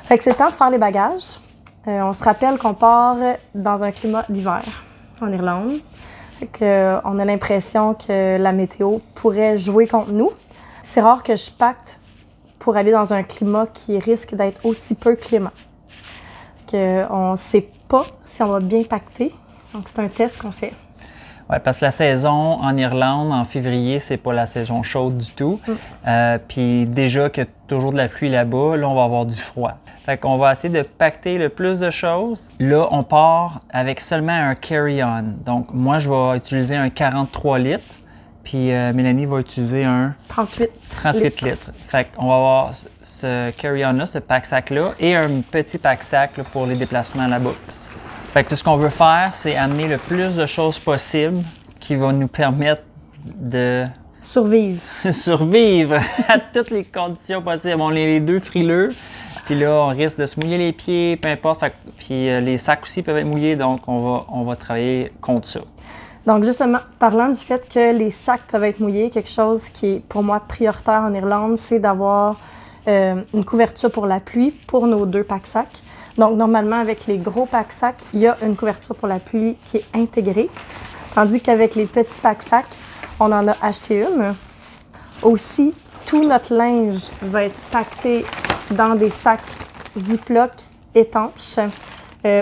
Fait que c'est le temps de faire les bagages. On se rappelle qu'on part dans un climat d'hiver en Irlande. Fait que, on a l'impression que la météo pourrait jouer contre nous. C'est rare que je pacte pour aller dans un climat qui risque d'être aussi peu clément. On ne sait pas si on va bien pacter. Donc, c'est un test qu'on fait. Oui, parce que la saison en Irlande, en février, c'est pas la saison chaude du tout. Puis déjà qu'il y a toujours de la pluie là-bas, là, on va avoir du froid. Fait qu'on va essayer de pacter le plus de choses. Là, on part avec seulement un carry-on. Donc, moi, je vais utiliser un 43 litres. Puis Mélanie va utiliser un 38 litres. Fait qu'on va avoir ce carry-on-là, ce pack-sac-là, et un petit pack-sac là, pour les déplacements là-bas. Fait que tout ce qu'on veut faire, c'est amener le plus de choses possible qui va nous permettre de survivre à toutes les conditions possibles. On est les deux frileux, puis là, on risque de se mouiller les pieds, peu importe. Puis les sacs aussi peuvent être mouillés, donc on va travailler contre ça. Donc justement, parlant du fait que les sacs peuvent être mouillés, quelque chose qui est pour moi prioritaire en Irlande, c'est d'avoir une couverture pour la pluie pour nos 2 pack-sacs. Donc, normalement, avec les gros pack-sacs, il y a une couverture pour la pluie qui est intégrée. Tandis qu'avec les petits pack-sacs, on en a acheté une. Aussi, tout notre linge va être pacté dans des sacs Ziploc étanches.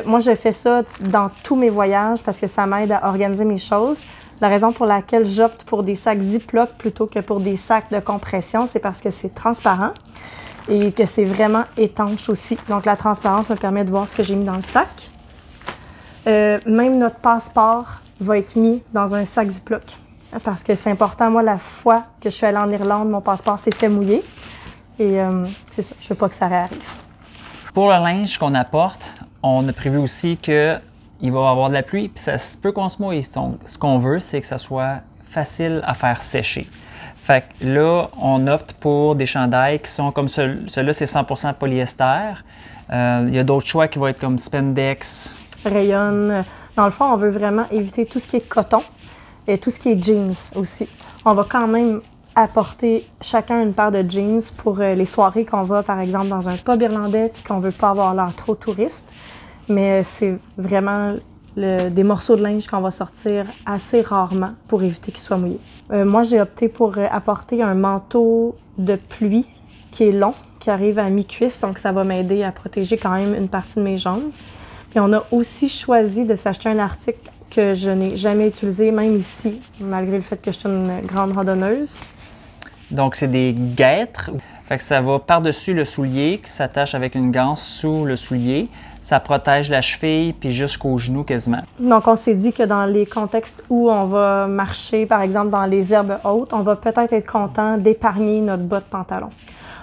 Moi, je fais ça dans tous mes voyages parce que ça m'aide à organiser mes choses. La raison pour laquelle j'opte pour des sacs Ziploc plutôt que pour des sacs de compression, c'est parce que c'est transparent et que c'est vraiment étanche aussi. Donc, la transparence me permet de voir ce que j'ai mis dans le sac. Même notre passeport va être mis dans un sac Ziploc parce que c'est important. Moi, la fois que je suis allée en Irlande, mon passeport s'est fait mouiller et c'est ça, je veux pas que ça réarrive. Pour le linge qu'on apporte, on a prévu aussi qu'il va y avoir de la pluie, puis ça se peut qu'on se mouille. Donc, ce qu'on veut, c'est que ça soit facile à faire sécher. Fait que là, on opte pour des chandails qui sont comme celui-là, c'est 100% polyester. Il y a d'autres choix qui vont être comme spandex. Rayon. Dans le fond, on veut vraiment éviter tout ce qui est coton et tout ce qui est jeans aussi. On va quand même apporter chacun une paire de jeans pour les soirées qu'on va, par exemple, dans un pub irlandais puis qu'on veut pas avoir l'air trop touriste. Mais c'est vraiment des morceaux de linge qu'on va sortir assez rarement pour éviter qu'ils soient mouillés. Moi, j'ai opté pour apporter un manteau de pluie qui est long, qui arrive à mi-cuisse, donc ça va m'aider à protéger quand même une partie de mes jambes. Puis on a aussi choisi de s'acheter un article que je n'ai jamais utilisé, même ici, malgré le fait que je suis une grande randonneuse. Donc, c'est des guêtres. Fait que ça va par-dessus le soulier qui s'attache avec une ganse sous le soulier. Ça protège la cheville puis jusqu'au genou quasiment. Donc, on s'est dit que dans les contextes où on va marcher, par exemple dans les herbes hautes, on va peut-être être content d'épargner notre bas de pantalon.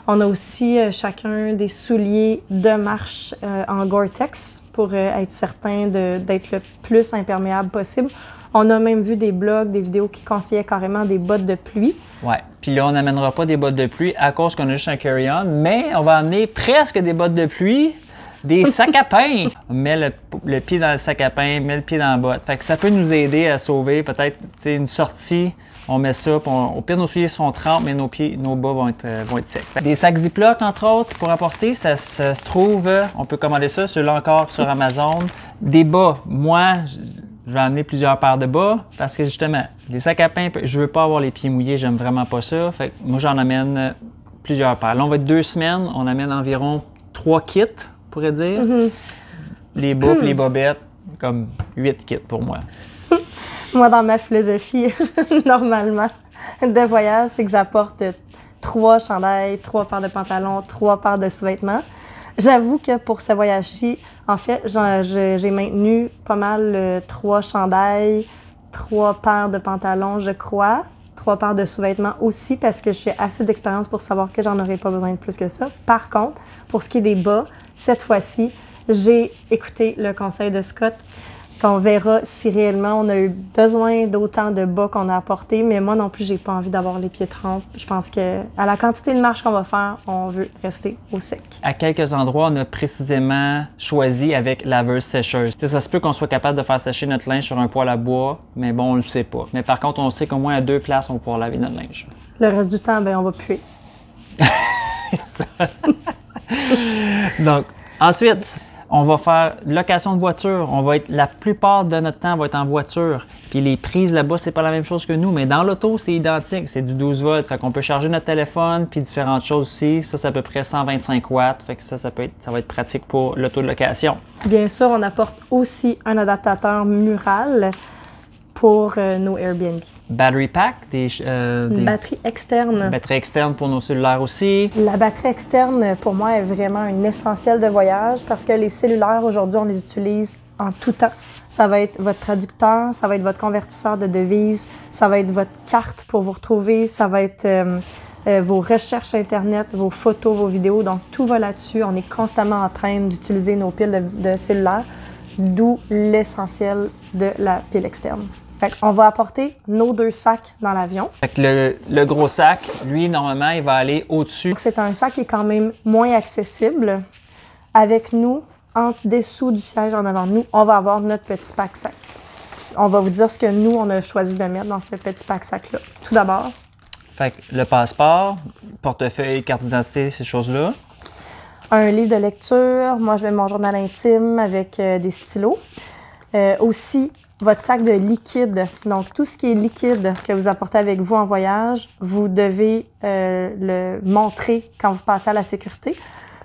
On a aussi chacun des souliers de marche en Gore-Tex pour être certain d'être le plus imperméable possible. On a même vu des blogs, des vidéos qui conseillaient carrément des bottes de pluie. Ouais. Puis là, on n'amènera pas des bottes de pluie à cause qu'on a juste un carry-on, mais on va amener presque des bottes de pluie, des sacs à pain. On met le pied dans le sac à pain, met le pied dans la botte. Fait que ça peut nous aider à sauver peut-être une sortie. On met ça, puis au pire, nos souliers seront trempés, mais nos bas vont être secs. Des sacs Ziploc, entre autres, pour apporter, ça se trouve, on peut commander ça, celui-là encore sur Amazon. Des bas, moi, je vais amener plusieurs paires de bas parce que justement, les sacs à pain, je veux pas avoir les pieds mouillés, j'aime vraiment pas ça. Fait que moi, j'en amène plusieurs paires. Là, on va être 2 semaines, on amène environ 3 kits, on pourrait dire. Les bas et les bobettes, comme 8 kits pour moi. Moi, dans ma philosophie, normalement, de voyage, c'est que j'apporte 3 chandails, 3 paires de pantalons, 3 paires de sous-vêtements. J'avoue que pour ce voyage-ci, en fait, j'ai maintenu pas mal 3 chandails, 3 paires de pantalons, je crois, 3 paires de sous-vêtements aussi, parce que j'ai assez d'expérience pour savoir que j'en aurais pas besoin de plus que ça. Par contre, pour ce qui est des bas, cette fois-ci, j'ai écouté le conseil de Scott. On verra si réellement on a eu besoin d'autant de bas qu'on a apporté, mais moi non plus, j'ai pas envie d'avoir les pieds trempés. Je pense que à la quantité de marche qu'on va faire, on veut rester au sec. À quelques endroits, on a précisément choisi avec laveuse sécheuse. Ça se peut qu'on soit capable de faire sécher notre linge sur un poêle à bois, mais bon, on le sait pas. Mais par contre, on sait qu'au moins à 2 places, on va pouvoir laver notre linge. Le reste du temps, ben on va puer. Donc, ensuite, on va faire location de voiture. La plupart de notre temps va être en voiture. Puis les prises là-bas, c'est pas la même chose que nous, mais dans l'auto, c'est identique. C'est du 12 volts. Fait qu'on peut charger notre téléphone, puis différentes choses aussi. Ça, c'est à peu près 125 watts. Fait que ça va être pratique pour l'auto de location. Bien sûr, on apporte aussi un adaptateur mural pour nos Airbnb. Battery pack, Une batterie externe. Batterie externe pour nos cellulaires aussi. La batterie externe, pour moi, est vraiment un essentiel de voyage parce que les cellulaires, aujourd'hui, on les utilise en tout temps. Ça va être votre traducteur, ça va être votre convertisseur de devises, ça va être votre carte pour vous retrouver, ça va être vos recherches Internet, vos photos, vos vidéos. Donc, tout va là-dessus. On est constamment en train d'utiliser nos piles de cellulaires, d'où l'essentiel de la pile externe. Fait qu'on va apporter nos 2 sacs dans l'avion. Fait que le gros sac, lui, normalement, il va aller au-dessus. C'est un sac qui est quand même moins accessible. Avec nous, en dessous du siège en avant de nous, on va avoir notre petit pack-sac. On va vous dire ce que nous, on a choisi de mettre dans ce petit pack-sac-là. Tout d'abord. Fait que le passeport, portefeuille, carte d'identité, ces choses-là. Un livre de lecture. Moi, je mets mon journal intime avec des stylos. Aussi, votre sac de liquide. Donc, tout ce qui est liquide que vous apportez avec vous en voyage, vous devez le montrer quand vous passez à la sécurité.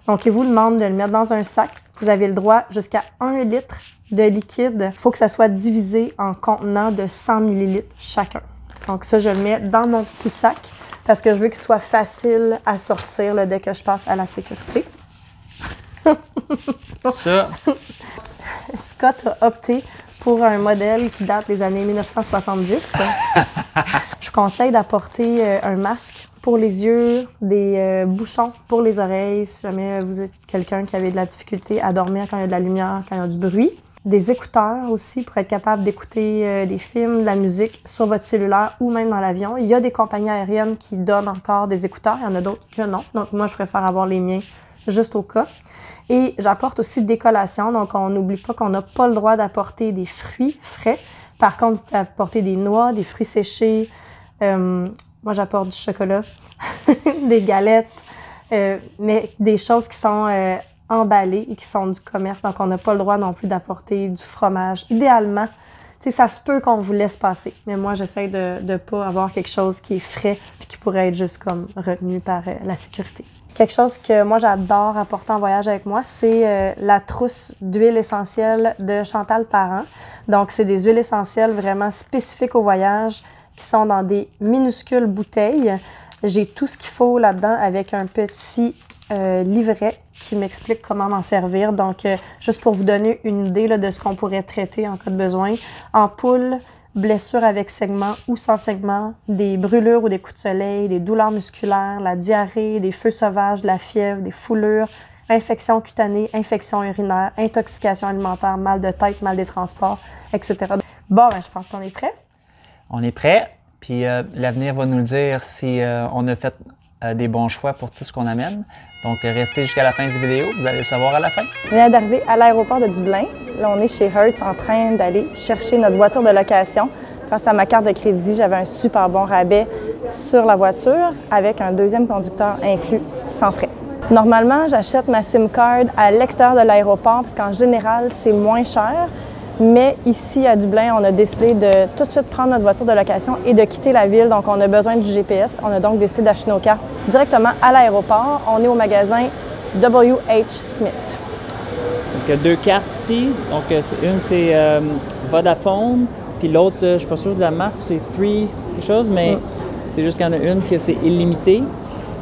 Donc, il vous demande de le mettre dans un sac. Vous avez le droit jusqu'à 1 litre de liquide. Il faut que ça soit divisé en contenants de 100 ml chacun. Donc, ça, je le mets dans mon petit sac parce que je veux qu'il soit facile à sortir là, dès que je passe à la sécurité. Ça. Scott a opté pour un modèle qui date des années 1970. Je conseille d'apporter un masque pour les yeux, des bouchons pour les oreilles, si jamais vous êtes quelqu'un qui avait de la difficulté à dormir quand il y a de la lumière, quand il y a du bruit. Des écouteurs aussi pour être capable d'écouter des films, de la musique sur votre cellulaire ou même dans l'avion. Il y a des compagnies aériennes qui donnent encore des écouteurs, il y en a d'autres que non. Donc moi, je préfère avoir les miens juste au cas. Et j'apporte aussi des collations, donc on n'oublie pas qu'on n'a pas le droit d'apporter des fruits frais. Par contre, apporter des noix, des fruits séchés. Moi, j'apporte du chocolat, des galettes, mais des choses qui sont emballées et qui sont du commerce. Donc, on n'a pas le droit non plus d'apporter du fromage. Idéalement, ça se peut qu'on vous laisse passer. Mais moi, j'essaie de ne pas avoir quelque chose qui est frais et qui pourrait être juste comme retenu par la sécurité. Quelque chose que moi, j'adore apporter en voyage avec moi, c'est la trousse d'huile essentielle de Chantal Parent. Donc, c'est des huiles essentielles vraiment spécifiques au voyage qui sont dans des minuscules bouteilles. J'ai tout ce qu'il faut là-dedans avec un petit livret qui m'explique comment m'en servir. Donc, juste pour vous donner une idée là, de ce qu'on pourrait traiter en cas de besoin. Ampoules, blessures avec segment ou sans segment, des brûlures ou des coups de soleil, des douleurs musculaires, la diarrhée, des feux sauvages, de la fièvre, des foulures, infections cutanées, infections urinaires, intoxication alimentaire, mal de tête, mal des transports, etc. Bon, ben, je pense qu'on est prêt. On est prêt, puis l'avenir va nous le dire si on a fait des bons choix pour tout ce qu'on amène. Donc, restez jusqu'à la fin du vidéo, vous allez le savoir à la fin. On vient d'arriver à l'aéroport de Dublin. Là, on est chez Hertz en train d'aller chercher notre voiture de location. Grâce à ma carte de crédit, j'avais un super bon rabais sur la voiture avec un deuxième conducteur inclus sans frais. Normalement, j'achète ma SIM card à l'extérieur de l'aéroport parce qu'en général, c'est moins cher. Mais ici, à Dublin, on a décidé de tout de suite prendre notre voiture de location et de quitter la ville. Donc, on a besoin du GPS. On a donc décidé d'acheter nos cartes directement à l'aéroport. On est au magasin W.H. Smith. Donc, il y a 2 cartes ici. Donc, une, c'est Vodafone, puis l'autre, je ne suis pas sûr de la marque, c'est Free quelque chose, mais c'est juste qu'il y en a une qui c'est illimité,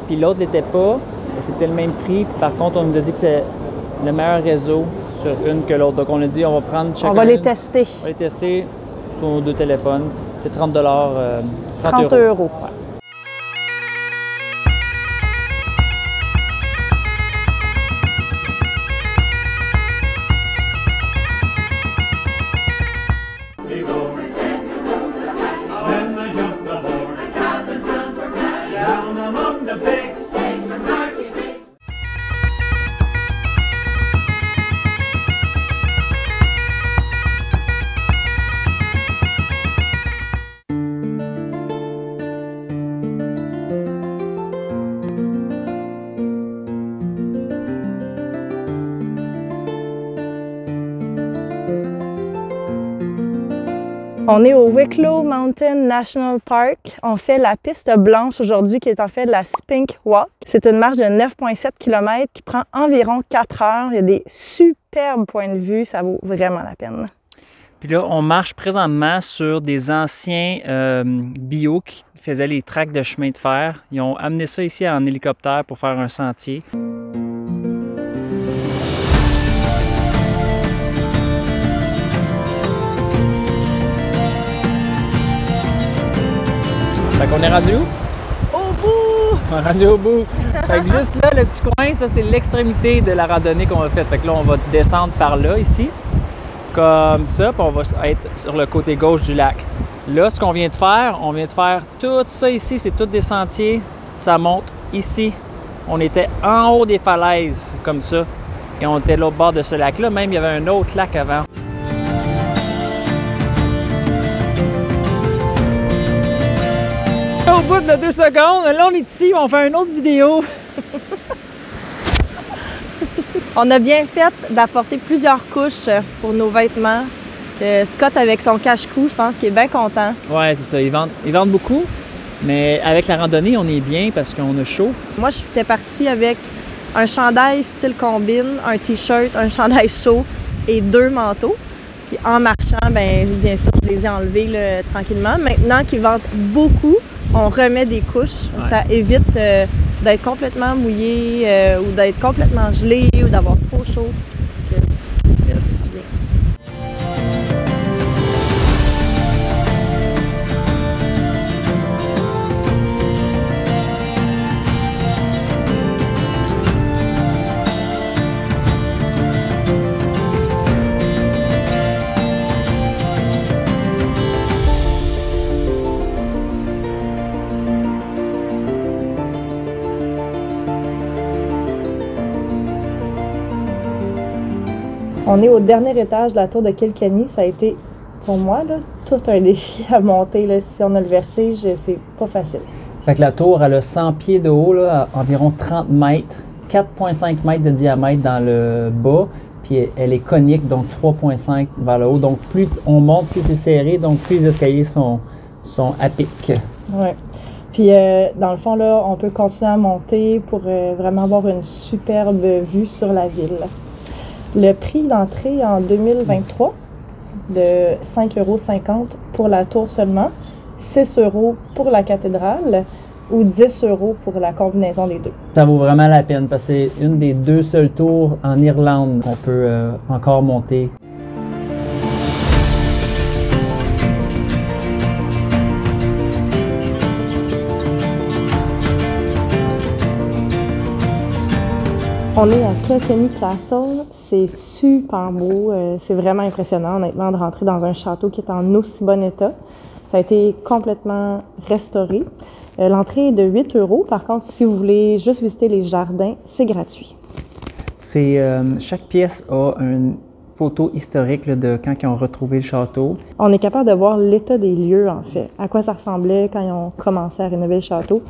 puis l'autre l'était pas. C'était le même prix. Par contre, on nous a dit que c'est le meilleur réseau sur une que l'autre. Donc, on a dit on va prendre chacun. On va les tester. On va les tester sur nos 2 téléphones. C'est 30 $, 30 euros. Ouais. On est au Wicklow Mountain National Park. On fait la piste blanche aujourd'hui qui est en fait la Spink Walk. C'est une marche de 9,7 km qui prend environ 4 heures. Il y a des superbes points de vue, ça vaut vraiment la peine. Puis là, on marche présentement sur des anciens bio qui faisaient les tracks de chemin de fer. Ils ont amené ça ici en hélicoptère pour faire un sentier. Fait qu'on est rendu où? Au bout! On est rendu au bout. Fait que juste là, le petit coin, ça c'est l'extrémité de la randonnée qu'on a faite. Fait que là, on va descendre par là, ici. Comme ça, puis on va être sur le côté gauche du lac. Là, ce qu'on vient de faire, on vient de faire tout ça ici, c'est tous des sentiers. Ça monte ici. On était en haut des falaises, comme ça. Et on était de l'autre bord de ce lac-là. Même, il y avait un autre lac avant. Au bout de 2 secondes, là on est ici, on fait une autre vidéo. On a bien fait d'apporter plusieurs couches pour nos vêtements. Scott avec son cache-cou, je pense qu'il est bien content. Ouais, c'est ça, ils vendent beaucoup, mais avec la randonnée, on est bien parce qu'on a chaud. Moi, je suis partie avec un chandail style combine, un t-shirt, un chandail chaud et 2 manteaux. Puis en marchant, bien sûr, je les ai enlevés là, tranquillement. Maintenant qu'ils ventent beaucoup, on remet des couches. Ouais. Ça évite d'être complètement mouillé ou d'être complètement gelé ou d'avoir trop chaud. Yes. On est au dernier étage de la tour de Kilkenny. Ça a été, pour moi, là, tout un défi à monter. Là. Si on a le vertige, c'est pas facile. Fait que la tour, elle a 100 pieds de haut, là, à environ 30 mètres, 4,5 mètres de diamètre dans le bas, puis elle est conique, donc 3,5 vers le haut. Donc plus on monte, plus c'est serré, donc plus les escaliers sont à pic. Oui. Puis dans le fond, là, on peut continuer à monter pour vraiment avoir une superbe vue sur la ville. Le prix d'entrée en 2023 de 5,50 € pour la tour seulement, 6 € pour la cathédrale ou 10 € pour la combinaison des deux. Ça vaut vraiment la peine parce que c'est une des 2 seules tours en Irlande qu'on peut encore monter. On est à Kilkenny Castle, c'est super beau, c'est vraiment impressionnant honnêtement de rentrer dans un château qui est en aussi bon état. Ça a été complètement restauré. L'entrée est de 8 €, par contre si vous voulez juste visiter les jardins, c'est gratuit. Chaque pièce a une photo historique là, de quand ils ont retrouvé le château. On est capable de voir l'état des lieux en fait, à quoi ça ressemblait quand ils ont commencé à rénover le château.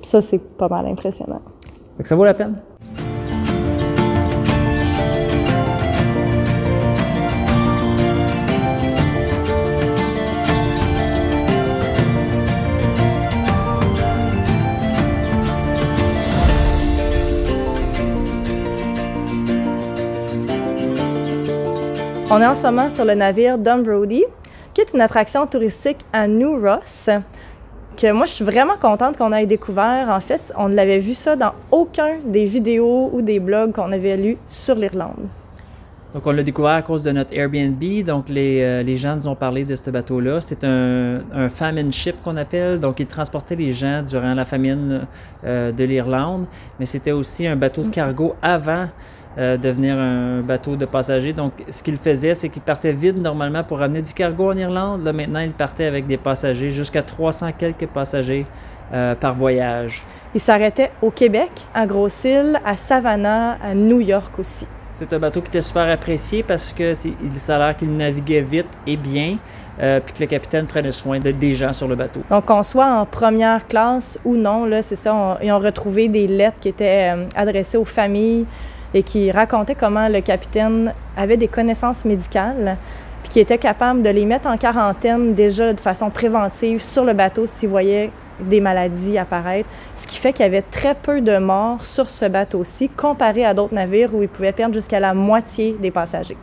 Puis ça c'est pas mal impressionnant. Fait que ça vaut la peine. On est en ce moment sur le navire Dunbrody, qui est une attraction touristique à New Ross, que moi je suis vraiment contente qu'on ait découvert. En fait, on ne l'avait vu ça dans aucun des vidéos ou des blogs qu'on avait lus sur l'Irlande. Donc on l'a découvert à cause de notre Airbnb, donc les gens nous ont parlé de ce bateau-là. C'est un famine ship qu'on appelle, donc il transportait les gens durant la famine de l'Irlande, mais c'était aussi un bateau de cargo avant devenir un bateau de passagers. Donc, ce qu'il faisait, c'est qu'il partait vide normalement pour ramener du cargo en Irlande. Là, maintenant, il partait avec des passagers, jusqu'à 300 quelques passagers par voyage. Il s'arrêtait au Québec, à Grosse-Île, à Savannah, à New York aussi. C'est un bateau qui était super apprécié parce que ça a l'air qu'il naviguait vite et bien, puis que le capitaine prenait soin des gens sur le bateau. Donc, qu'on soit en première classe ou non, là, c'est ça, ils ont retrouvé des lettres qui étaient adressées aux familles et qui racontaient comment le capitaine avait des connaissances médicales puis qui était capable de les mettre en quarantaine déjà de façon préventive sur le bateau s'ils voyaient des maladies apparaître, ce qui fait qu'il y avait très peu de morts sur ce bateau-ci comparé à d'autres navires où ils pouvaient perdre jusqu'à la moitié des passagers.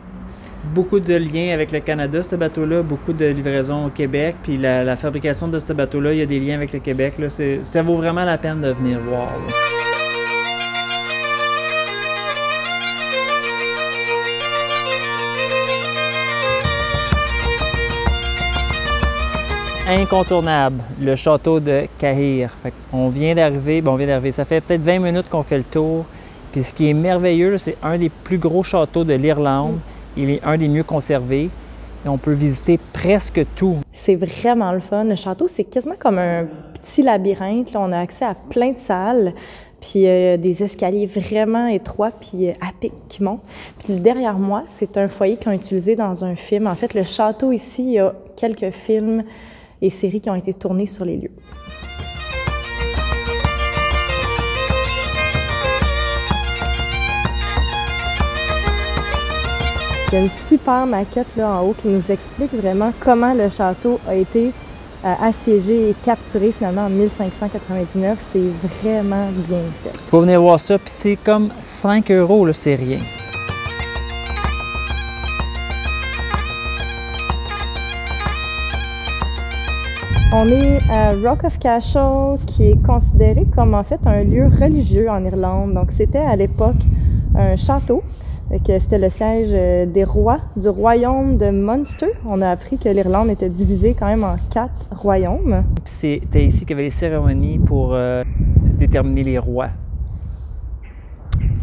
Beaucoup de liens avec le Canada, ce bateau-là, beaucoup de livraisons au Québec, puis la fabrication de ce bateau-là, il y a des liens avec le Québec. Là, ça vaut vraiment la peine de venir voir. Là. Incontournable, le château de Cahir. On vient d'arriver, ça fait peut-être 20 minutes qu'on fait le tour. Puis ce qui est merveilleux, c'est un des plus gros châteaux de l'Irlande. Il est un des mieux conservés et on peut visiter presque tout. C'est vraiment le fun. Le château, c'est quasiment comme un petit labyrinthe. Là, on a accès à plein de salles, puis des escaliers vraiment étroits puis à pic qui montent. Puis derrière moi, c'est un foyer qu'ils ont utilisé dans un film. En fait, le château ici, il y a quelques films et séries qui ont été tournées sur les lieux. Il y a une super maquette là en haut qui nous explique vraiment comment le château a été assiégé et capturé finalement en 1599. C'est vraiment bien fait. Faut venir voir ça, puis c'est comme 5 €, c'est rien. On est à Rock of Cashel, qui est considéré comme en fait un lieu religieux en Irlande. Donc c'était à l'époque un château. C'était le siège des rois du royaume de Munster. On a appris que l'Irlande était divisée quand même en 4 royaumes. C'était ici qu'il y avait les cérémonies pour déterminer les rois.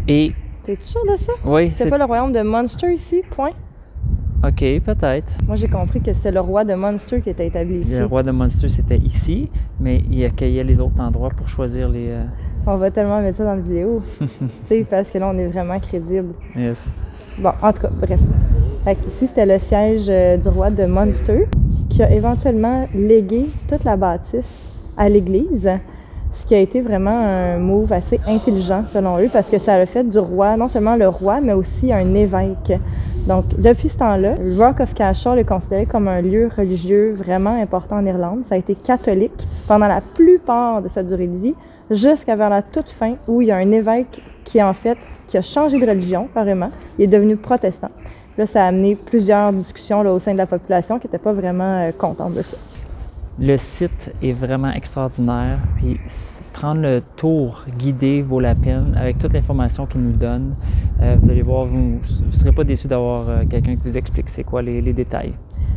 Et... T'es-tu sûr de ça? Oui. C'est pas le royaume de Munster ici, point? OK, peut-être. Moi, j'ai compris que c'est le roi de Munster qui était établi ici. Le roi de Munster, c'était ici, mais il accueillait les autres endroits pour choisir les... On va tellement mettre ça dans la vidéo, tu sais, parce que là, on est vraiment crédible. Yes. Bon, en tout cas, bref. Fait ici, c'était le siège du roi de Munster, qui a éventuellement légué toute la bâtisse à l'église, ce qui a été vraiment un move assez intelligent, selon eux, parce que ça a fait du roi, non seulement le roi, mais aussi un évêque. Donc, depuis ce temps-là, Rock of Cashel est considéré comme un lieu religieux vraiment important en Irlande. Ça a été catholique pendant la plupart de sa durée de vie, jusqu'à vers la toute fin, où il y a un évêque qui a changé de religion, carrément. Il est devenu protestant. Là, ça a amené plusieurs discussions là, au sein de la population qui n'étaient pas vraiment contentes de ça. Le site est vraiment extraordinaire, puis prendre le tour guidé vaut la peine avec toute l'information qu'il nous donne. Vous allez voir, vous ne serez pas déçus d'avoir quelqu'un qui vous explique c'est quoi les détails.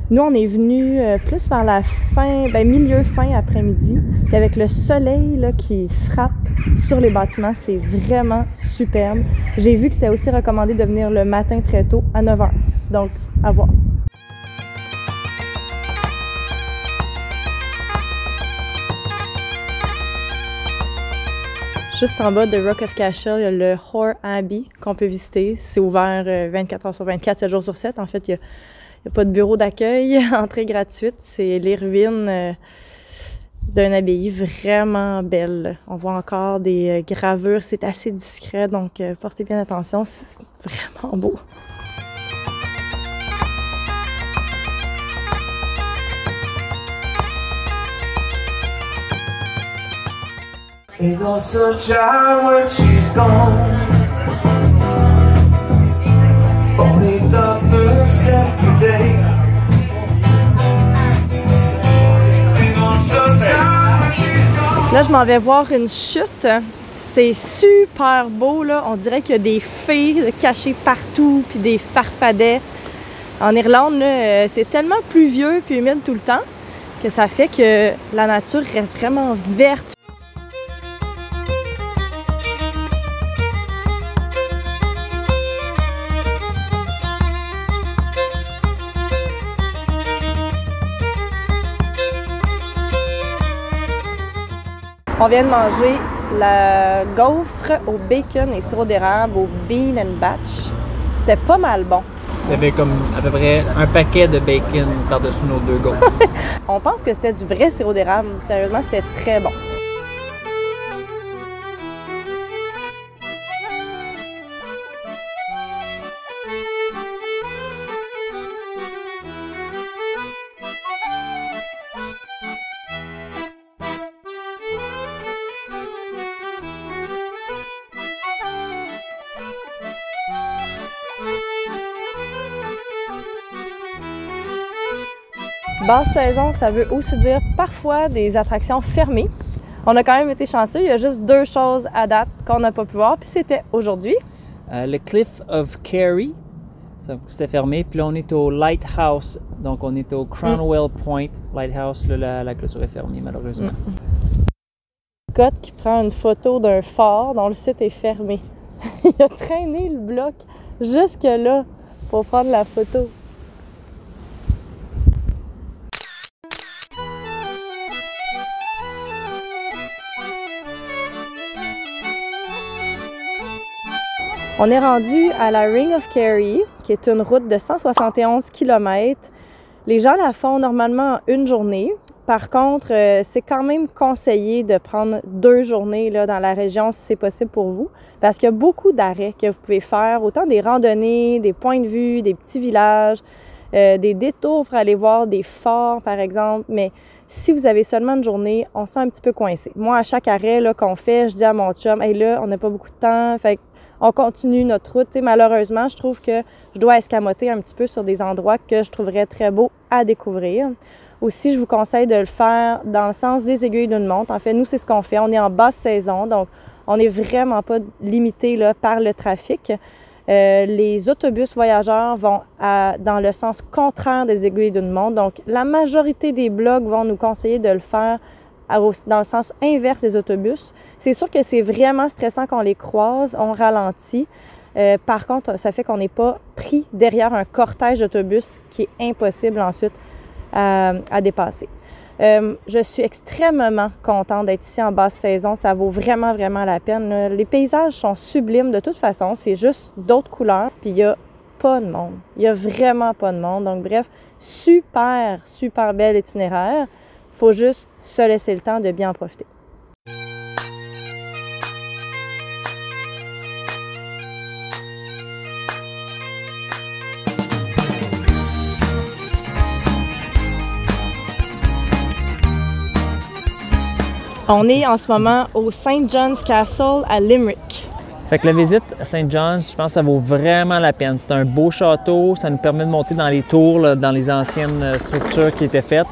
Nous, on est venus plus vers la fin, milieu fin après-midi, puis avec le soleil là, qui frappe sur les bâtiments, c'est vraiment superbe. J'ai vu que c'était aussi recommandé de venir le matin très tôt, à 9 h. Donc, à voir. Juste en bas de Rock of Cashel, il y a le Hoare Abbey qu'on peut visiter. C'est ouvert 24 h sur 24, 7 jours sur 7. En fait, il n'y a pas de bureau d'accueil, entrée gratuite. C'est les ruines d'une abbaye vraiment belle. On voit encore des gravures, c'est assez discret, donc portez bien attention, c'est vraiment beau. Ain't no sunshine when she's gone. Only darkness every day. Ain't no sunshine when she's gone. Là, je m'en vais voir une chute. C'est super beau, là. On dirait qu'il y a des fées cachées partout, puis des farfadets. En Irlande, là, c'est tellement pluvieux puis humide tout le temps que ça fait que la nature reste vraiment verte. On vient de manger la gaufre au bacon et sirop d'érable au Bean and Batch. C'était pas mal bon. Il y avait comme à peu près un paquet de bacon par-dessus nos 2 gaufres. On pense que c'était du vrai sirop d'érable. Sérieusement, c'était très bon. Basse saison, ça veut aussi dire parfois des attractions fermées. On a quand même été chanceux, il y a juste 2 choses à date qu'on n'a pas pu voir, puis c'était aujourd'hui. Le Cliff of Kerry, c'était fermé. Puis là, on est au Lighthouse. Donc, on est au Crownwell Point Lighthouse. Là, la clôture est fermée, malheureusement. Scott qui prend une photo d'un phare dont le site est fermé. Il a traîné le bloc jusque là pour prendre la photo. On est rendu à la Ring of Kerry, qui est une route de 171 km. Les gens la font normalement en une journée. Par contre, c'est quand même conseillé de prendre 2 journées là, dans la région si c'est possible pour vous, parce qu'il y a beaucoup d'arrêts que vous pouvez faire, autant des randonnées, des points de vue, des petits villages, des détours pour aller voir des forts, par exemple. Mais si vous avez seulement une journée, on se sent un petit peu coincé. Moi, à chaque arrêt là, qu'on fait, je dis à mon chum, « Hey là, on n'a pas beaucoup de temps. » Fait on continue notre route. T'sais, malheureusement, je trouve que je dois escamoter un petit peu sur des endroits que je trouverais très beaux à découvrir. Aussi, je vous conseille de le faire dans le sens des aiguilles d'une montre. En fait, nous, c'est ce qu'on fait. On est en basse saison, donc on n'est vraiment pas limité là, par le trafic. Les autobus voyageurs vont dans le sens contraire des aiguilles d'une montre. Donc, la majorité des blogs vont nous conseiller de le faire dans le sens inverse des autobus. C'est sûr que c'est vraiment stressant quand on les croise, on ralentit. Par contre, ça fait qu'on n'est pas pris derrière un cortège d'autobus qui est impossible ensuite à dépasser. Je suis extrêmement contente d'être ici en basse saison. Ça vaut vraiment, vraiment la peine. Les paysages sont sublimes de toute façon. C'est juste d'autres couleurs. Puis il n'y a pas de monde. Il n'y a vraiment pas de monde. Donc bref, super, super bel itinéraire. Il faut juste se laisser le temps de bien en profiter. On est en ce moment au St. John's Castle à Limerick. Fait que la visite à St. John's, je pense que ça vaut vraiment la peine. C'est un beau château, ça nous permet de monter dans les tours, là, dans les anciennes structures qui étaient faites.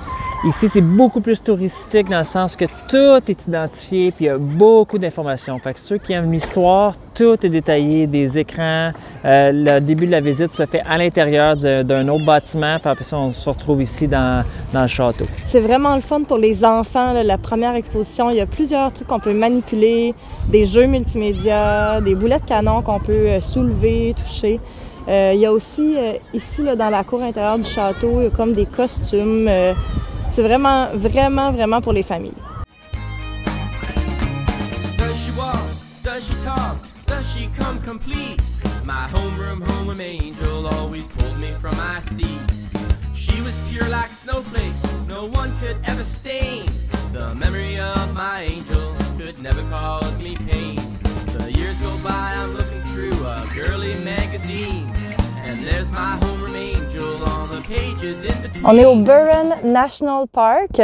Ici, c'est beaucoup plus touristique dans le sens que tout est identifié puis il y a beaucoup d'informations. Fait que ceux qui aiment l'histoire, tout est détaillé, des écrans. Le début de la visite se fait à l'intérieur d'un autre bâtiment, puis après ça, on se retrouve ici dans le château. C'est vraiment le fun pour les enfants, là, la première exposition. Il y a plusieurs trucs qu'on peut manipuler, des jeux multimédia, des boulets de canon qu'on peut soulever, toucher. Il y a aussi, ici, là, dans la cour intérieure du château, il y a comme des costumes. C'est vraiment, vraiment, vraiment pour les familles. Does she walk? Does she talk? Does she come complete? My homeroom angel always pulled me from my seat. She was pure like snowflakes, no one could ever stain. The memory of my angel could never cause me pain. The years go by, I'm looking through a girly magazine. There's my homeroom angel on the pages in between. On est au Burren National Park.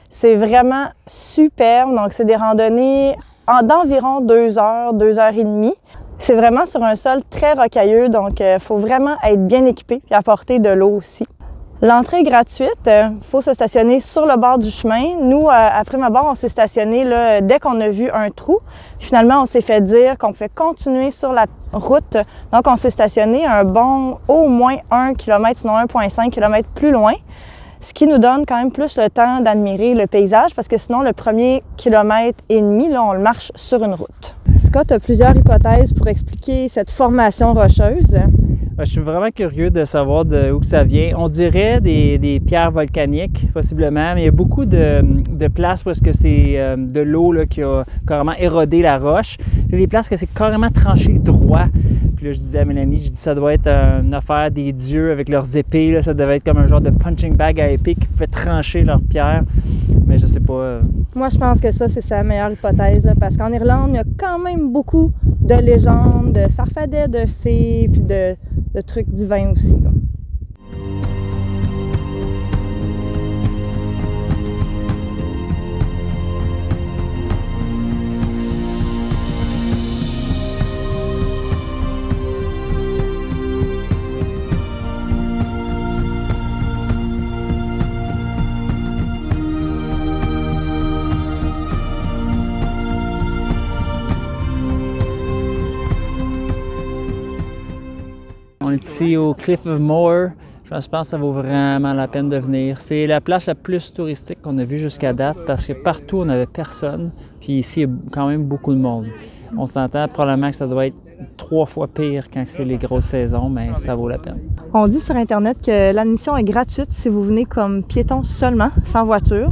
C'est vraiment superbe. Donc, c'est des randonnées d'environ 2 heures, 2 heures et demie. C'est vraiment sur un sol très rocailleux, donc il faut vraiment être bien équipé et apporter de l'eau aussi. L'entrée est gratuite. Il faut se stationner sur le bord du chemin. Nous, à prime abord, on s'est stationné là, dès qu'on a vu un trou. Finalement, on s'est fait dire qu'on pouvait continuer sur la route. Donc, on s'est stationné un bon au moins 1 km, sinon 1,5 km plus loin. Ce qui nous donne quand même plus le temps d'admirer le paysage parce que sinon, le premier kilomètre et demi, là, on le marche sur une route. Scott a plusieurs hypothèses pour expliquer cette formation rocheuse. Je suis vraiment curieux de savoir d'où ça vient. On dirait des pierres volcaniques, possiblement, mais il y a beaucoup de places où est-ce que c'est de l'eau là, qui a carrément érodé la roche. Il y a des places que c'est carrément tranché droit. Puis là, je disais à Mélanie, je dis ça doit être une affaire des dieux avec leurs épées. Là. Ça devait être comme un genre de punching bag à épée qui pouvait trancher leurs pierres. Mais je sais pas. Moi, je pense que ça, c'est sa meilleure hypothèse. Là, parce qu'en Irlande, il y a quand même beaucoup de légendes, de farfadets, de fées, puis de trucs divins aussi. Là. ici au Cliff of Moher. Je pense que ça vaut vraiment la peine de venir. C'est la place la plus touristique qu'on a vue jusqu'à date parce que partout, on n'avait personne. Puis ici, il y a quand même beaucoup de monde. On s'entend probablement que ça doit être 3 fois pire quand c'est les grosses saisons, mais ça vaut la peine. On dit sur Internet que l'admission est gratuite si vous venez comme piéton seulement, sans voiture.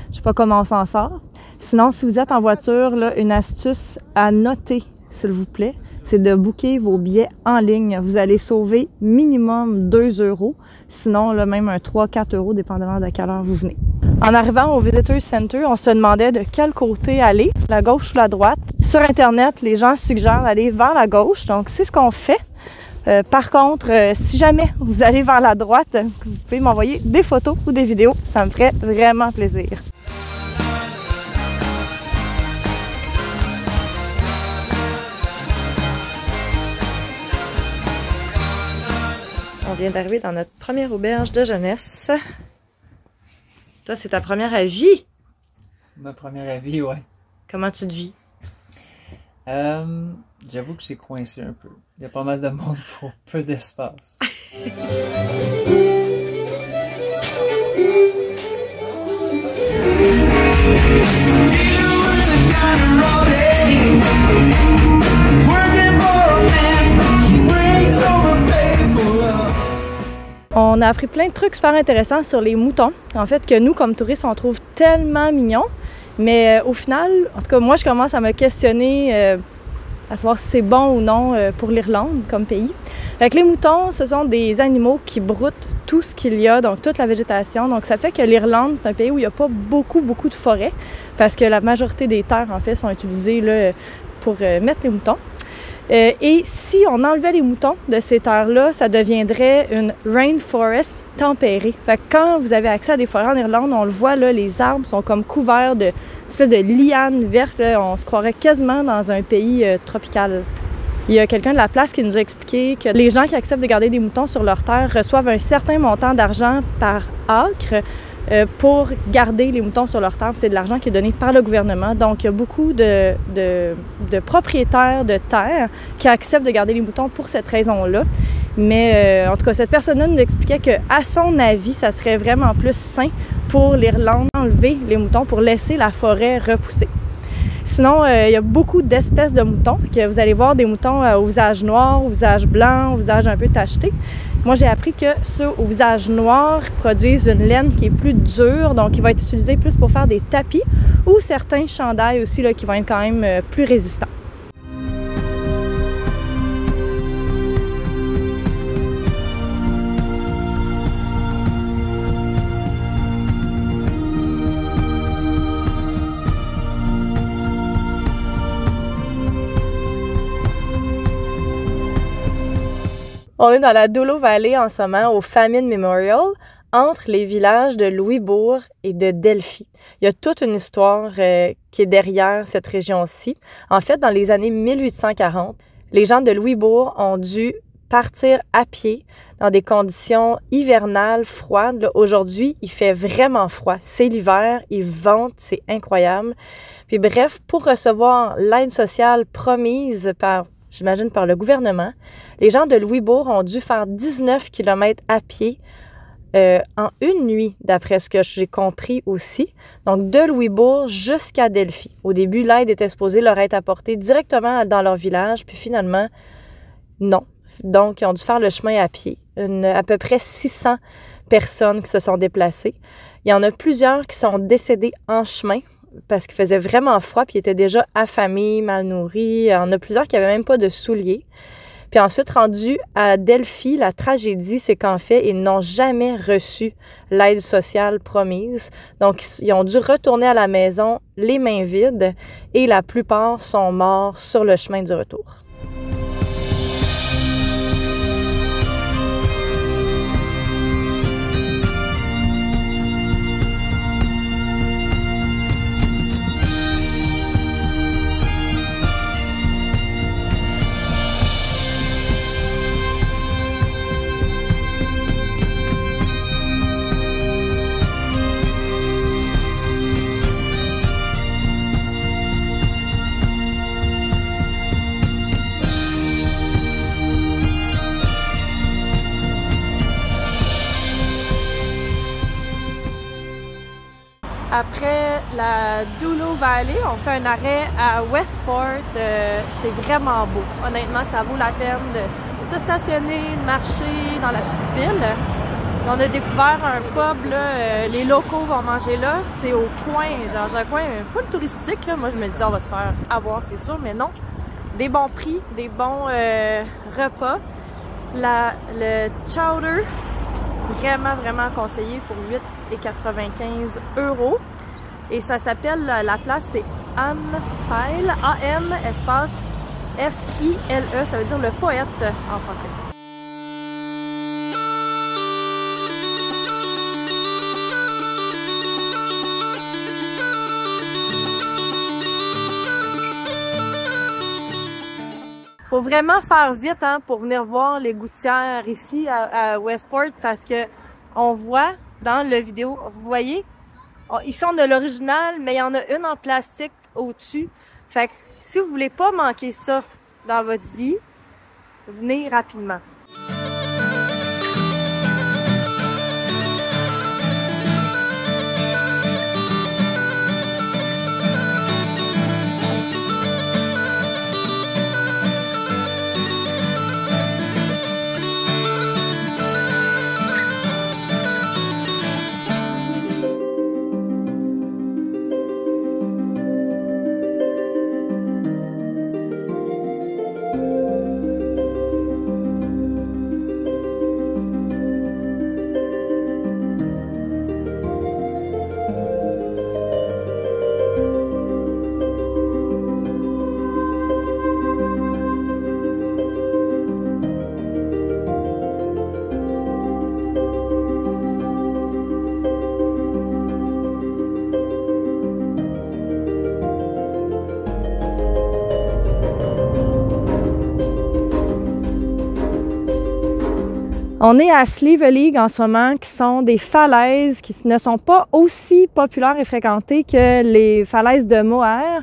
Je ne sais pas comment on s'en sort. Sinon, si vous êtes en voiture, là, une astuce à noter, s'il vous plaît, c'est de booker vos billets en ligne. Vous allez sauver minimum 2 €, sinon là, même un 3-4 €, dépendamment de quelle heure vous venez. En arrivant au Visitor Center, on se demandait de quel côté aller, la gauche ou la droite. Sur Internet, les gens suggèrent d'aller vers la gauche, donc c'est ce qu'on fait. Par contre, si jamais vous allez vers la droite, vous pouvez m'envoyer des photos ou des vidéos, ça me ferait vraiment plaisir. On vient d'arriver dans notre première auberge de jeunesse. Toi, c'est ta première à vie? Ma première avis, ouais. Comment tu te vis? J'avoue que c'est coincé un peu. Il y a pas mal de monde pour peu d'espace. On a appris plein de trucs super intéressants sur les moutons. En fait, que nous, comme touristes, on trouve tellement mignons. Mais au final, en tout cas, moi, je commence à me questionner à savoir si c'est bon ou non pour l'Irlande comme pays. Fait que les moutons, ce sont des animaux qui broutent tout ce qu'il y a, donc toute la végétation. Donc ça fait que l'Irlande, c'est un pays où il n'y a pas beaucoup de forêts parce que la majorité des terres, en fait, sont utilisées là, pour mettre les moutons. Et si on enlevait les moutons de ces terres-là, ça deviendrait une rainforest tempérée. Fait que quand vous avez accès à des forêts en Irlande, on le voit, là, les arbres sont comme couverts de espèces de lianes vertes. Là, on se croirait quasiment dans un pays tropical. Il y a quelqu'un de la place qui nous a expliqué que les gens qui acceptent de garder des moutons sur leur terre reçoivent un certain montant d'argent par acre pour garder les moutons sur leur terre. C'est de l'argent qui est donné par le gouvernement. Donc, il y a beaucoup de propriétaires de terre qui acceptent de garder les moutons pour cette raison-là. Mais en tout cas, cette personne-là nous expliquait qu'à son avis, ça serait vraiment plus sain pour l'Irlande d'enlever les moutons pour laisser la forêt repousser. Sinon, il y a beaucoup d'espèces de moutons. Que vous allez voir des moutons au visage noir, au visage blanc, au visage un peu tacheté. Moi, j'ai appris que ceux au visage noir produisent une laine qui est plus dure, donc qui va être utilisée plus pour faire des tapis ou certains chandails aussi là, qui vont être quand même plus résistants. On est dans la Dolo Valley en ce moment, au Famine Memorial, entre les villages de Louisbourg et de Delphi. Il y a toute une histoire qui est derrière cette région-ci. En fait, dans les années 1840, les gens de Louisbourg ont dû partir à pied dans des conditions hivernales froides. Aujourd'hui, il fait vraiment froid. C'est l'hiver, il vente, c'est incroyable. Puis bref, pour recevoir l'aide sociale promise j'imagine par le gouvernement, les gens de Louisbourg ont dû faire 19 km à pied en une nuit, d'après ce que j'ai compris aussi. Donc, de Louisbourg jusqu'à Delphi. Au début, l'aide était supposée leur être apportée directement dans leur village, puis finalement, non. Donc, ils ont dû faire le chemin à pied. À peu près 600 personnes qui se sont déplacées. Il y en a plusieurs qui sont décédés en chemin, parce qu'il faisait vraiment froid, puis ils étaient déjà affamés, mal nourris. Il y en a plusieurs qui n'avaient même pas de souliers. Puis ensuite, rendus à Delphi, la tragédie, c'est qu'en fait, ils n'ont jamais reçu l'aide sociale promise. Donc, ils ont dû retourner à la maison les mains vides et la plupart sont morts sur le chemin du retour. après la Doolo Valley, on fait un arrêt à Westport. C'est vraiment beau. Honnêtement, ça vaut la peine de se stationner, de marcher dans la petite ville. On a découvert un pub, là, les locaux vont manger là. C'est au coin, dans un coin full touristique. Là. Moi, je me disais, on va se faire avoir, c'est sûr, mais non. Des bons prix, des bons repas. Le chowder, vraiment conseillé pour 8,95 €. Et ça s'appelle, la place, c'est Anne File, A-N, espace F-I-L-E, ça veut dire le poète en français. Faut vraiment faire vite hein, pour venir voir les gouttières ici à Westport parce que on voit dans la vidéo, vous voyez, ici on a l'original, mais il y en a une en plastique au-dessus. Fait que si vous voulez pas manquer ça dans votre vie, venez rapidement. On est à Slieveleague en ce moment, qui sont des falaises qui ne sont pas aussi populaires et fréquentées que les falaises de Moher.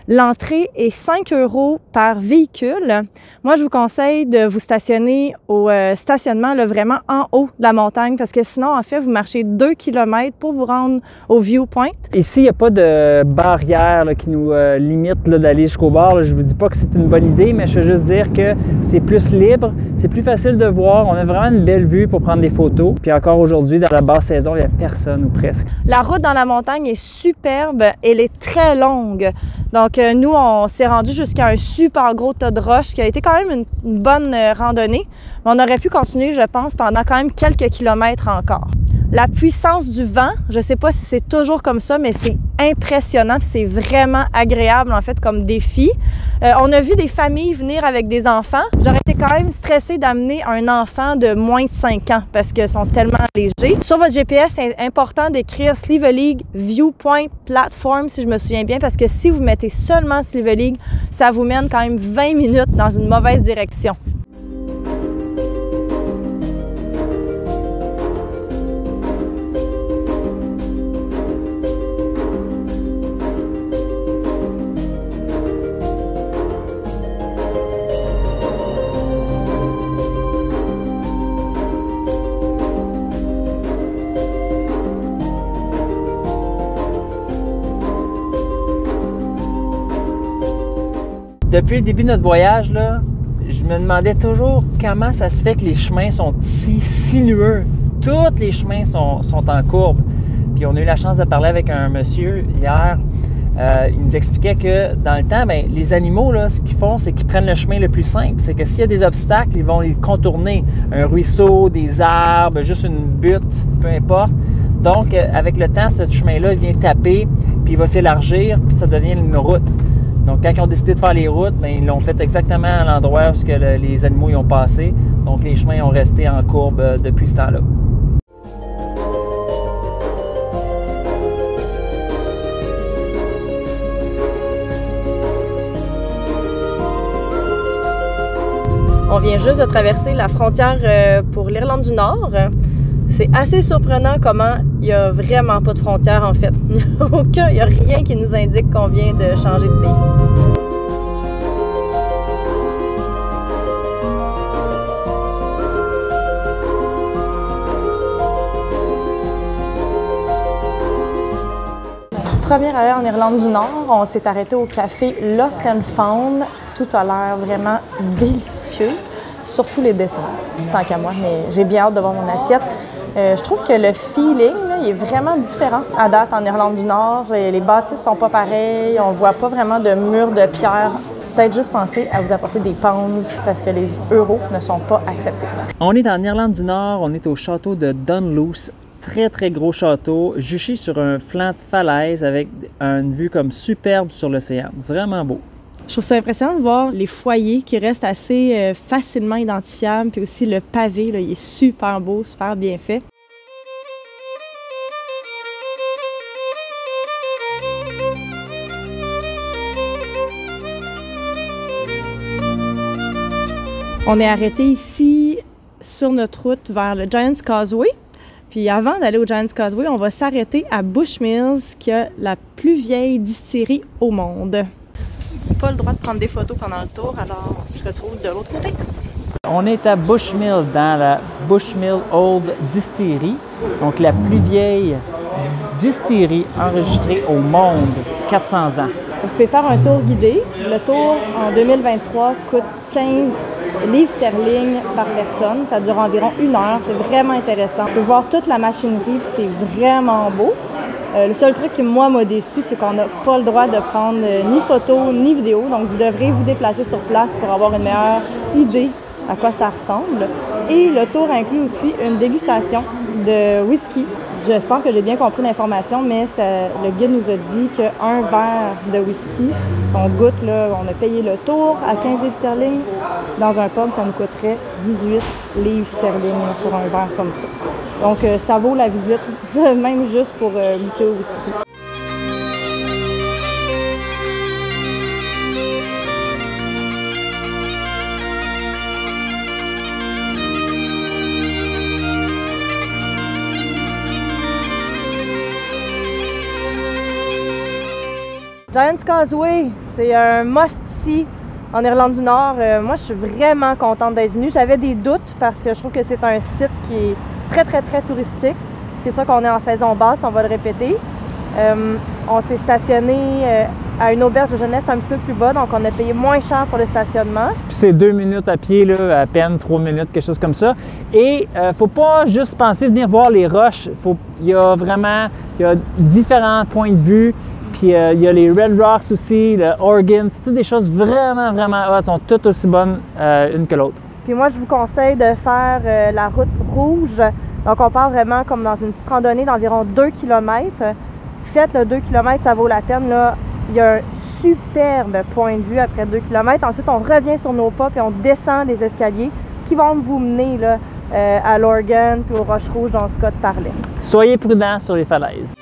L'entrée est 5 € par véhicule. Moi, je vous conseille de vous stationner au stationnement là, vraiment en haut de la montagne parce que sinon, en fait, vous marchez 2 km pour vous rendre au viewpoint. Ici, il n'y a pas de barrière là, qui nous limite d'aller jusqu'au bord. Là. Je ne vous dis pas que c'est une bonne idée, mais je veux juste dire que c'est plus libre, c'est plus facile de voir. On a vraiment une belle vue pour prendre des photos. Puis encore aujourd'hui, dans la basse saison, il n'y a personne ou presque. La route dans la montagne est superbe. Elle est très longue. Donc, nous, on s'est rendu jusqu'à un super gros tas de roches qui a été quand même une bonne randonnée. Mais on aurait pu continuer, je pense, pendant quand même quelques kilomètres encore. La puissance du vent, je ne sais pas si c'est toujours comme ça, mais c'est impressionnant, c'est vraiment agréable en fait comme défi. On a vu des familles venir avec des enfants. J'aurais été quand même stressée d'amener un enfant de moins de 5 ans parce qu'ils sont tellement légers. Sur votre GPS, c'est important d'écrire Slieveleague Viewpoint Platform, si je me souviens bien, parce que si vous mettez seulement Slieveleague, ça vous mène quand même 20 minutes dans une mauvaise direction. Depuis le début de notre voyage, là, je me demandais toujours comment ça se fait que les chemins sont si sinueux. Tous les chemins sont en courbe. Puis on a eu la chance de parler avec un monsieur hier. Il nous expliquait que dans le temps, bien, les animaux, là, ce qu'ils font, c'est qu'ils prennent le chemin le plus simple. C'est que s'il y a des obstacles, ils vont les contourner. Un ruisseau, des arbres, juste une butte, peu importe. Donc, avec le temps, ce chemin-là vient taper, puis il va s'élargir, puis ça devient une route. Donc, quand ils ont décidé de faire les routes, bien, ils l'ont fait exactement à l'endroit où les animaux y ont passé. Donc, les chemins ont resté en courbe depuis ce temps-là. On vient juste de traverser la frontière pour l'Irlande du Nord. C'est assez surprenant comment il n'y a vraiment pas de frontière en fait. Il n'y a rien qui nous indique qu'on vient de changer de pays. Premier arrêt en Irlande du Nord, on s'est arrêté au café Lost and Found. Tout a l'air vraiment délicieux, surtout les desserts, tant qu'à moi, mais j'ai bien hâte de voir mon assiette. Je trouve que le feeling là, il est vraiment différent à date en Irlande du Nord. Les bâtisses sont pas pareilles, on voit pas vraiment de murs de pierre. Peut-être juste penser à vous apporter des pounds parce que les euros ne sont pas acceptés. On est en Irlande du Nord, on est au château de Dunluce. Très gros château, juché sur un flanc de falaise avec une vue comme superbe sur l'océan. C'est vraiment beau. Je trouve ça impressionnant de voir les foyers qui restent assez facilement identifiables, puis aussi le pavé, là, il est super beau, super bien fait. On est arrêté ici sur notre route vers le Giant's Causeway. Puis avant d'aller au Giant's Causeway, on va s'arrêter à Bushmills, qui a la plus vieille distillerie au monde. Pas le droit de prendre des photos pendant le tour, alors on se retrouve de l'autre côté. On est à Bushmill, dans la Bushmill Old Distillery, donc la plus vieille distillerie enregistrée au monde, 400 ans. Vous pouvez faire un tour guidé. Le tour en 2023 coûte 15 livres sterling par personne. Ça dure environ 1 heure. C'est vraiment intéressant. On peut voir toute la machinerie, puis c'est vraiment beau. Le seul truc qui, moi, m'a déçu, c'est qu'on n'a pas le droit de prendre ni photo ni vidéo. Donc, vous devrez vous déplacer sur place pour avoir une meilleure idée à quoi ça ressemble. Et le tour inclut aussi une dégustation de whisky. J'espère que j'ai bien compris l'information, mais le guide nous a dit qu'un verre de whisky qu'on goûte, là, on a payé le tour à 15 livres sterling. Dans un pub, ça nous coûterait 18 livres sterling pour un verre comme ça. Donc, ça vaut la visite, même juste pour goûter au whisky. Giant's Causeway, c'est un must-see en Irlande du Nord. Moi, je suis vraiment contente d'être venue. J'avais des doutes parce que je trouve que c'est un site qui est très touristique. C'est sûr qu'on est en saison basse, on va le répéter. On s'est stationné à une auberge de jeunesse un petit peu plus bas, donc on a payé moins cher pour le stationnement. C'est 2 minutes à pied, là, à peine 3 minutes, quelque chose comme ça. Et faut pas juste penser venir voir les roches. Il y a différents points de vue. Puis il y a les Red Rocks aussi, le Organ, c'est toutes des choses vraiment hot, sont toutes aussi bonnes une que l'autre. Puis moi, je vous conseille de faire la route rouge. Donc on part vraiment comme dans une petite randonnée d'environ 2 km. Faites le 2 km, ça vaut la peine. Là. Il y a un superbe point de vue après 2 km. Ensuite, on revient sur nos pas puis on descend les escaliers qui vont vous mener là, à l'Organ puis aux Roches Rouges dont Scott parlait. Soyez prudents sur les falaises.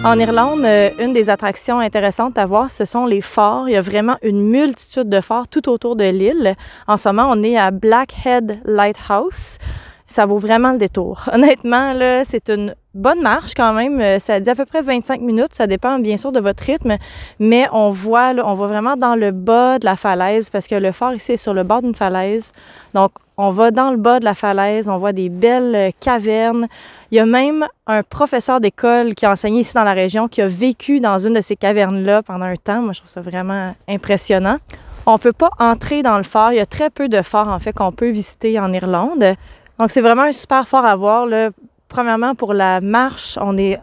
En Irlande, une des attractions intéressantes à voir, ce sont les forts. Il y a vraiment une multitude de forts tout autour de l'île. En ce moment, on est à Blackhead Lighthouse. Ça vaut vraiment le détour. Honnêtement, là, c'est une bonne marche quand même. Ça dit à peu près 25 minutes. Ça dépend bien sûr de votre rythme. Mais on voit vraiment dans le bas de la falaise parce que le fort ici est sur le bord d'une falaise. Donc, on va dans le bas de la falaise. On voit des belles cavernes. Il y a même un professeur d'école qui a enseigné ici dans la région qui a vécu dans une de ces cavernes-là pendant un temps. Moi, je trouve ça vraiment impressionnant. On ne peut pas entrer dans le fort. Il y a très peu de forts, en fait, qu'on peut visiter en Irlande. Donc, c'est vraiment un super fort à voir, là. Premièrement, pour la marche,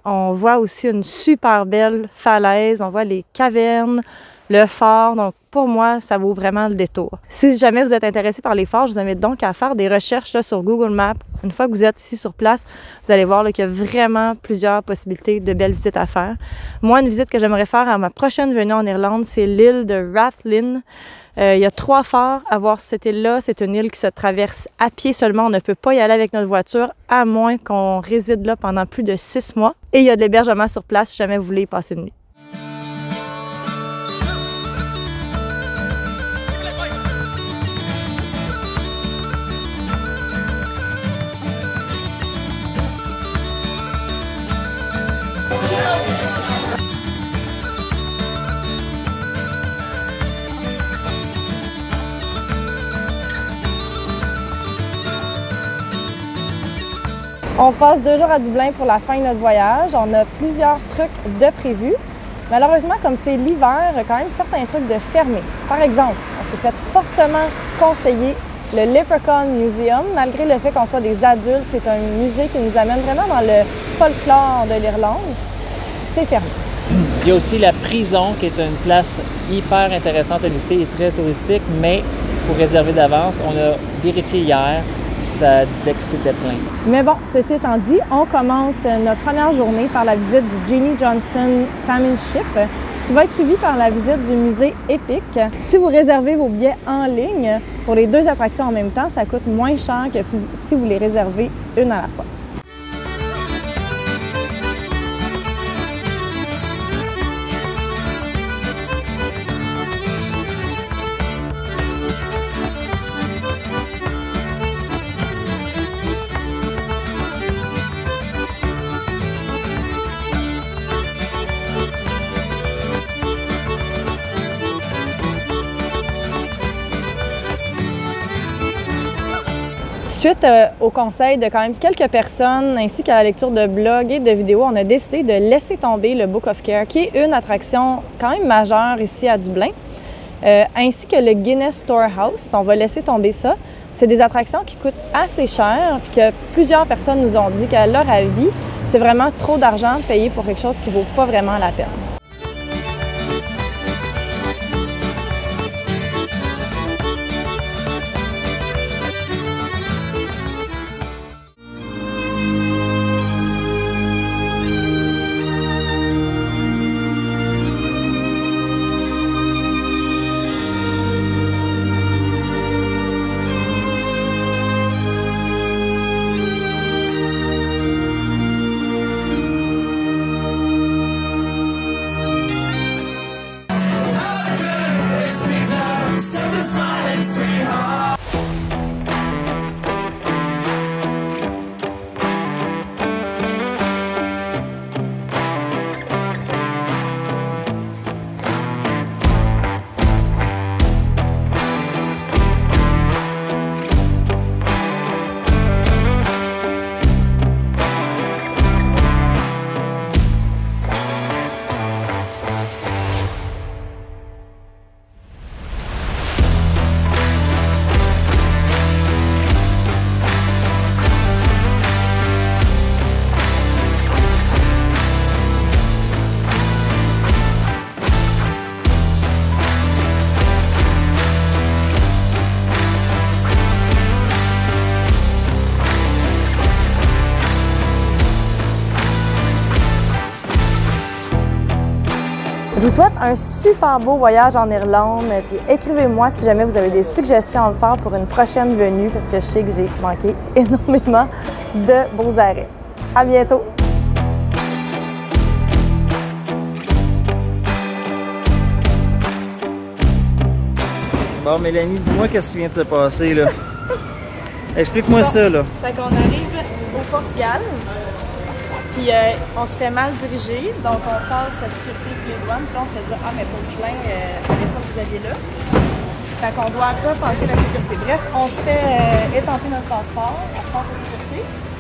on voit aussi une super belle falaise. On voit les cavernes, le phare. Donc, pour moi, ça vaut vraiment le détour. Si jamais vous êtes intéressé par les phares, je vous invite donc à faire des recherches là, sur Google Maps. Une fois que vous êtes ici sur place, vous allez voir qu'il y a vraiment plusieurs possibilités de belles visites à faire. Moi, une visite que j'aimerais faire à ma prochaine venue en Irlande, c'est l'île de Rathlin. Il y a 3 phares à voir sur cette île-là. C'est une île qui se traverse à pied seulement. On ne peut pas y aller avec notre voiture, à moins qu'on réside là pendant plus de 6 mois. Et il y a de l'hébergement sur place si jamais vous voulez y passer une nuit. On passe 2 jours à Dublin pour la fin de notre voyage. On a plusieurs trucs de prévus. Malheureusement, comme c'est l'hiver, il y a quand même certains trucs de fermés. Par exemple, on s'est fait fortement conseiller le Leprechaun Museum. Malgré le fait qu'on soit des adultes, c'est un musée qui nous amène vraiment dans le folklore de l'Irlande. C'est fermé. Il y a aussi la prison qui est une place hyper intéressante à visiter et très touristique, mais il faut réserver d'avance. On a vérifié hier. Ça disait que c'était plein. Mais bon, ceci étant dit, on commence notre première journée par la visite du Jenny Johnston Famine Ship, qui va être suivie par la visite du musée Epic. Si vous réservez vos billets en ligne pour les 2 attractions en même temps, ça coûte moins cher que si vous les réservez une à la fois. Suite au conseil de quand même quelques personnes ainsi qu'à la lecture de blogs et de vidéos, on a décidé de laisser tomber le Book of Care, qui est une attraction quand même majeure ici à Dublin, ainsi que le Guinness Storehouse. On va laisser tomber ça. C'est des attractions qui coûtent assez cher, puis que plusieurs personnes nous ont dit qu'à leur avis, c'est vraiment trop d'argent payé pour quelque chose qui ne vaut pas vraiment la peine. Je vous souhaite un super beau voyage en Irlande, puis écrivez-moi si jamais vous avez des suggestions à me faire pour une prochaine venue, parce que je sais que j'ai manqué énormément de beaux arrêts. À bientôt! Bon, Mélanie, dis-moi qu'est-ce qui vient de se passer, là. Explique-moi ça, là. Fait qu'on arrive au Portugal, puis on se fait mal diriger, donc on passe la sécurité et les douanes, puis là on se fait dire « Ah, mais faut du plein, à l'époque vous aviez là. » Fait qu'on doit repasser la sécurité. Bref, on se fait étamper notre passeport, on passe la sécurité.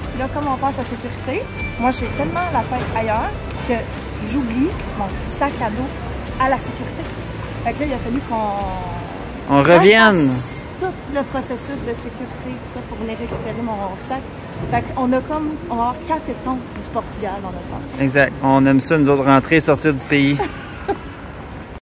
Puis là, comme on passe la sécurité, moi j'ai tellement la tête ailleurs que j'oublie mon sac à dos à la sécurité. Fait que là, il a fallu qu'on revienne. Tout le processus de sécurité, tout ça, pour venir récupérer mon sac. Fait qu'on a on va avoir 4 étons du Portugal dans notre passeport. Exact. On aime ça, nous autres, rentrer et sortir du pays.